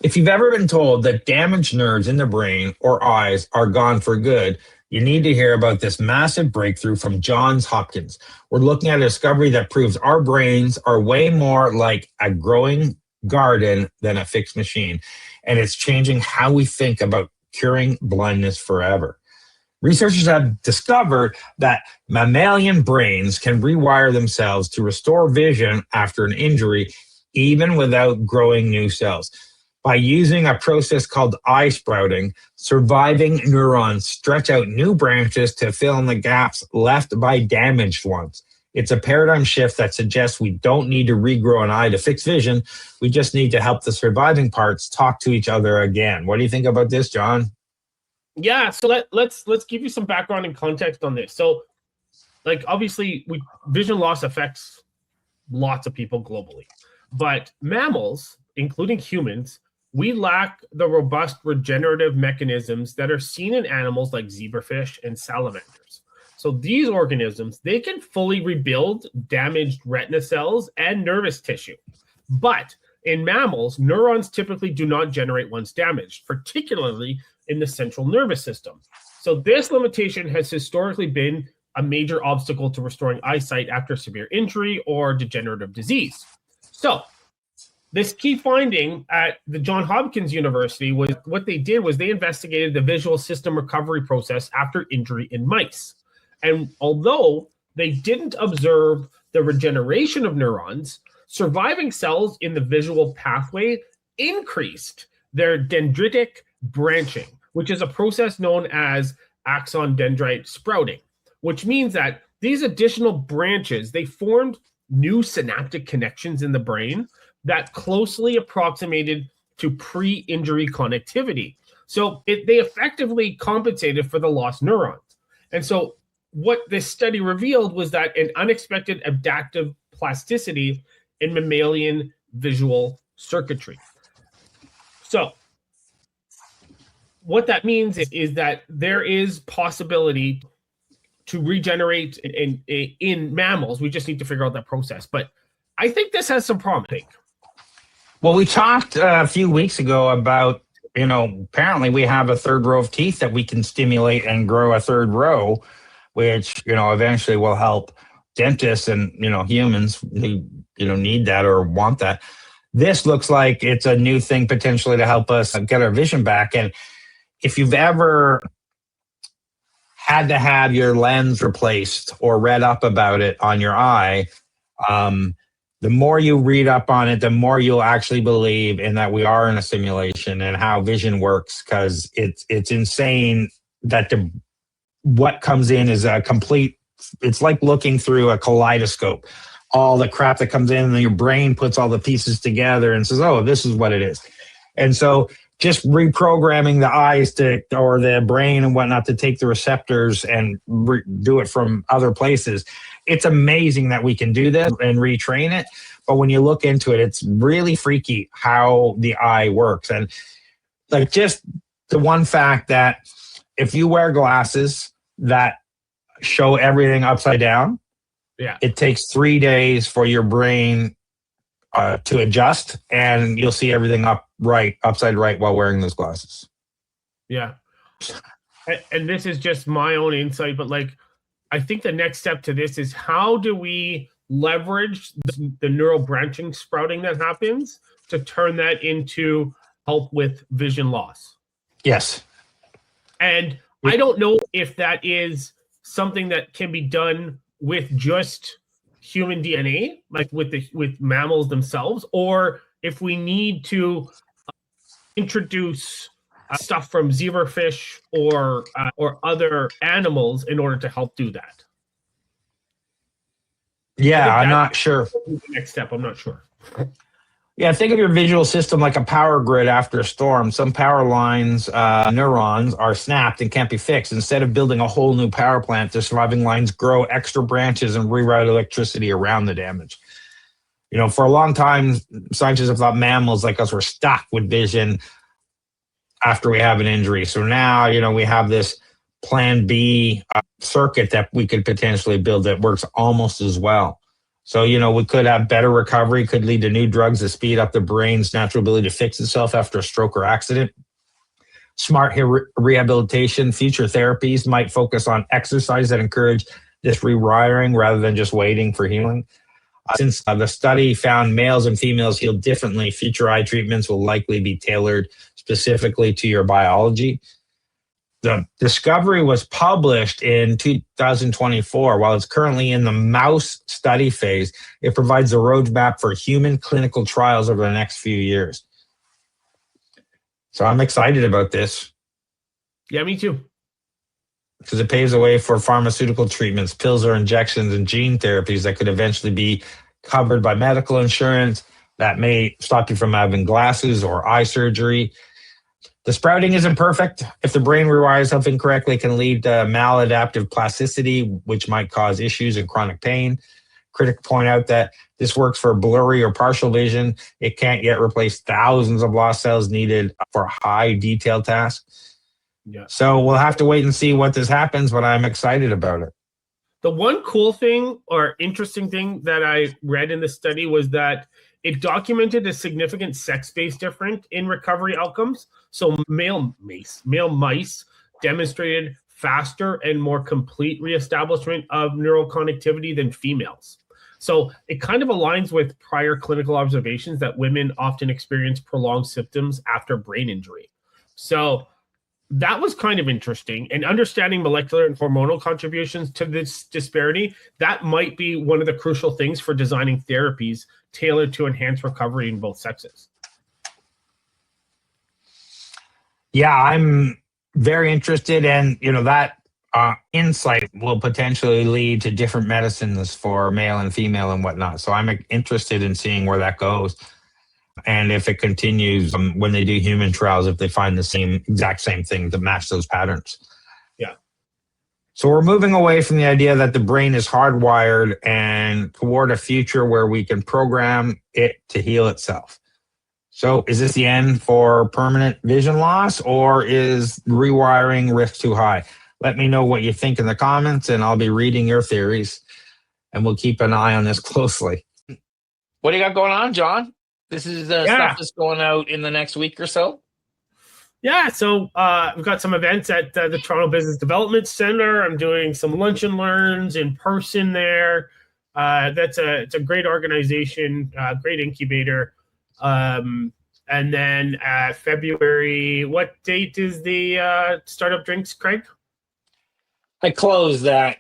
If you've ever been told that damaged nerves in the brain or eyes are gone for good, you need to hear about this massive breakthrough from Johns Hopkins. We're looking at a discovery that proves our brains are way more like a growing garden than a fixed machine, and it's changing how we think about curing blindness forever. Researchers have discovered that mammalian brains can rewire themselves to restore vision after an injury, even without growing new cells. By using a process called eye sprouting, surviving neurons stretch out new branches to fill in the gaps left by damaged ones. It's a paradigm shift that suggests we don't need to regrow an eye to fix vision. We just need to help the surviving parts talk to each other again. What do you think about this, John? Yeah, so let's give you some background and context on this. So, like, obviously, vision loss affects lots of people globally, but mammals, including humans, we lack the robust regenerative mechanisms that are seen in animals like zebrafish and salamanders. So these organisms, they can fully rebuild damaged retina cells and nervous tissue. But in mammals, neurons typically do not generate once damaged, particularly in the central nervous system. So this limitation has historically been a major obstacle to restoring eyesight after severe injury or degenerative disease. So this key finding at the Johns Hopkins University was what they did was they investigated the visual system recovery process after injury in mice. And although they didn't observe the regeneration of neurons, surviving cells in the visual pathway increased their dendritic branching, which is a process known as axon dendrite sprouting, which means that these additional branches, they formed new synaptic connections in the brain that closely approximated to pre-injury connectivity. So they effectively compensated for the lost neurons. And so what this study revealed was that an unexpected adaptive plasticity in mammalian visual circuitry. So what that means is that there is possibility to regenerate in mammals. We just need to figure out that process. But I think this has some promise. Well, we talked a few weeks ago about, apparently we have a third row of teeth that we can stimulate and grow a third row, which, eventually will help dentists and, humans who, need that or want that. This looks like it's a new thing potentially to help us get our vision back. And if you've ever had to have your lens replaced or read up about it on your eye, the more you read up on it, the more you'll actually believe in that we are in a simulation and how vision works, because it's insane that what comes in is a complete, it's like looking through a kaleidoscope. All the crap that comes in and your brain puts all the pieces together and says, oh, this is what it is. And so just reprogramming the eyes or the brain and whatnot to take the receptors and do it from other places. It's amazing that we can do this and retrain it. But when you look into it, it's really freaky how the eye works. And like just the one fact that if you wear glasses that show everything upside down, it takes 3 days for your brain to adjust, and you'll see everything upside right while wearing those glasses. Yeah. And this is just my own insight, but I think the next step to this is how do we leverage the neural branching sprouting that happens to turn that into help with vision loss? Yes. And I don't know if that is something that can be done with just human DNA, like with mammals themselves, or if we need to introduce stuff from zebrafish or other animals in order to help do that. Yeah, I'm not sure. The next step, I'm not sure. Yeah, think of your visual system like a power grid after a storm. Some power lines, neurons, are snapped and can't be fixed. Instead of building a whole new power plant, the surviving lines grow extra branches and reroute electricity around the damage. For a long time, scientists have thought mammals like us were stuck with vision after we have an injury. So now, we have this plan B circuit that we could potentially build that works almost as well. So, we could have better recovery, could lead to new drugs that speed up the brain's natural ability to fix itself after a stroke or accident. Smart rehabilitation, future therapies might focus on exercise that encourage this rewiring rather than just waiting for healing. Since the study found males and females heal differently, future eye treatments will likely be tailored specifically to your biology. The discovery was published in 2024. While it's currently in the mouse study phase, it provides a roadmap for human clinical trials over the next few years. So I'm excited about this. Yeah, me too. Because it paves the way for pharmaceutical treatments, pills or injections, and gene therapies that could eventually be covered by medical insurance that may stop you from having glasses or eye surgery. The sprouting isn't perfect. If the brain rewires itself incorrectly, it can lead to maladaptive plasticity, which might cause issues and chronic pain. Critics point out that this works for blurry or partial vision. It can't yet replace thousands of lost cells needed for high detail tasks. Yeah. So we'll have to wait and see what this happens, but I'm excited about it. The one cool thing or interesting thing that I read in the study was that it documented a significant sex-based difference in recovery outcomes. So male mice demonstrated faster and more complete reestablishment of neural connectivity than females. So it kind of aligns with prior clinical observations that women often experience prolonged symptoms after brain injury. So that was kind of interesting. And understanding molecular and hormonal contributions to this disparity, that might be one of the crucial things for designing therapies tailored to enhance recovery in both sexes. Yeah, I'm very interested, and that insight will potentially lead to different medicines for male and female and whatnot. So I'm interested in seeing where that goes. And if it continues when they do human trials, if they find the exact same thing to match those patterns. Yeah. So we're moving away from the idea that the brain is hardwired and toward a future where we can program it to heal itself. So is this the end for permanent vision loss, or is rewiring risk too high? Let me know what you think in the comments, and I'll be reading your theories, and we'll keep an eye on this closely. What do you got going on, John? This is stuff that's going out in the next week or so? Yeah, so we've got some events at the Toronto Business Development Center. I'm doing some lunch and learns in person there. It's a great organization, great incubator. And then February, what date is the Startup Drinks, Craig? I closed that,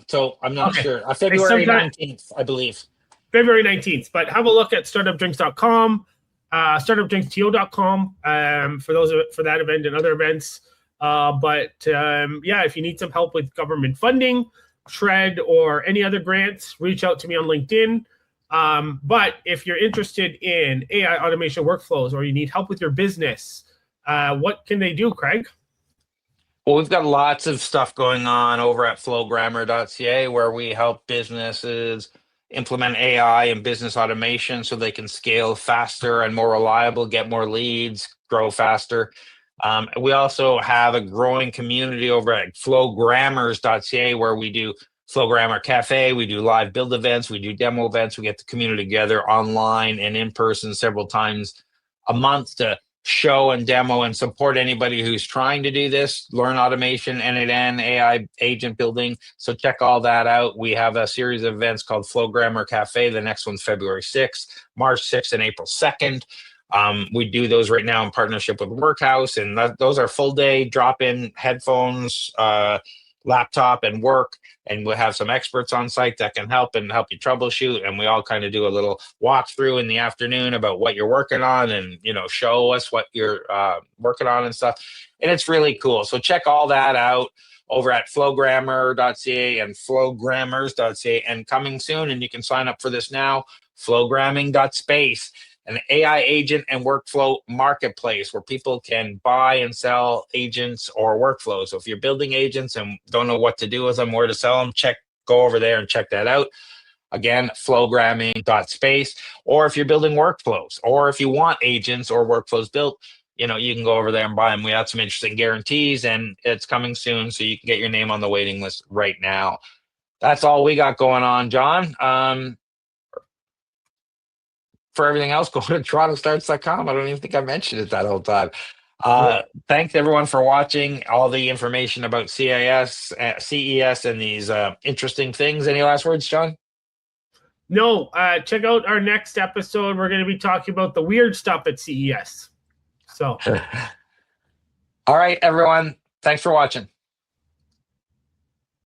so I'm not sure. February 19th, I believe. February 19th, but have a look at startupdrinks.com, startupdrinksto.com for that event and other events. If you need some help with government funding, SHRED, or any other grants, reach out to me on LinkedIn. But if you're interested in AI automation workflows, or you need help with your business, what can they do, Craig? Well, we've got lots of stuff going on over at flowgrammer.ca where we help businesses implement AI and business automation so they can scale faster and more reliable, get more leads, grow faster. We also have a growing community over at flowgrammers.ca where we do Flow Grammar Cafe, we do live build events, we do demo events, we get the community together online and in person several times a month to show and demo and support anybody who's trying to do this, learn automation, end-to-end AI agent building. So check all that out. We have a series of events called Flow Grammar Cafe. The next one's February 6th, March 6th, and April 2nd. We do those right now in partnership with Workhouse, and those are full day drop-in headphones, laptop, and work. And we'll have some experts on site that can help you troubleshoot. And we all kind of do a little walkthrough in the afternoon about what you're working on and, show us what you're working on and stuff. And it's really cool. So check all that out over at flowgrammer.ca and flowgrammers.ca, and coming soon. And you can sign up for this now, flowgramming.space, an AI agent and workflow marketplace where people can buy and sell agents or workflows. So if you're building agents and don't know what to do with them, where to sell them, go over there and check that out. Again, flowgramming.space. Or if you're building workflows, or if you want agents or workflows built, you can go over there and buy them. We have some interesting guarantees, and it's coming soon, so you can get your name on the waiting list right now. That's all we got going on, John. For everything else, go to TorontoStarts.com. I don't even think I mentioned it that whole time. Thanks everyone for watching. All the information about CES, and these interesting things. Any last words, John? No, check out our next episode. We're going to be talking about the weird stuff at CES. So, all right, everyone. Thanks for watching.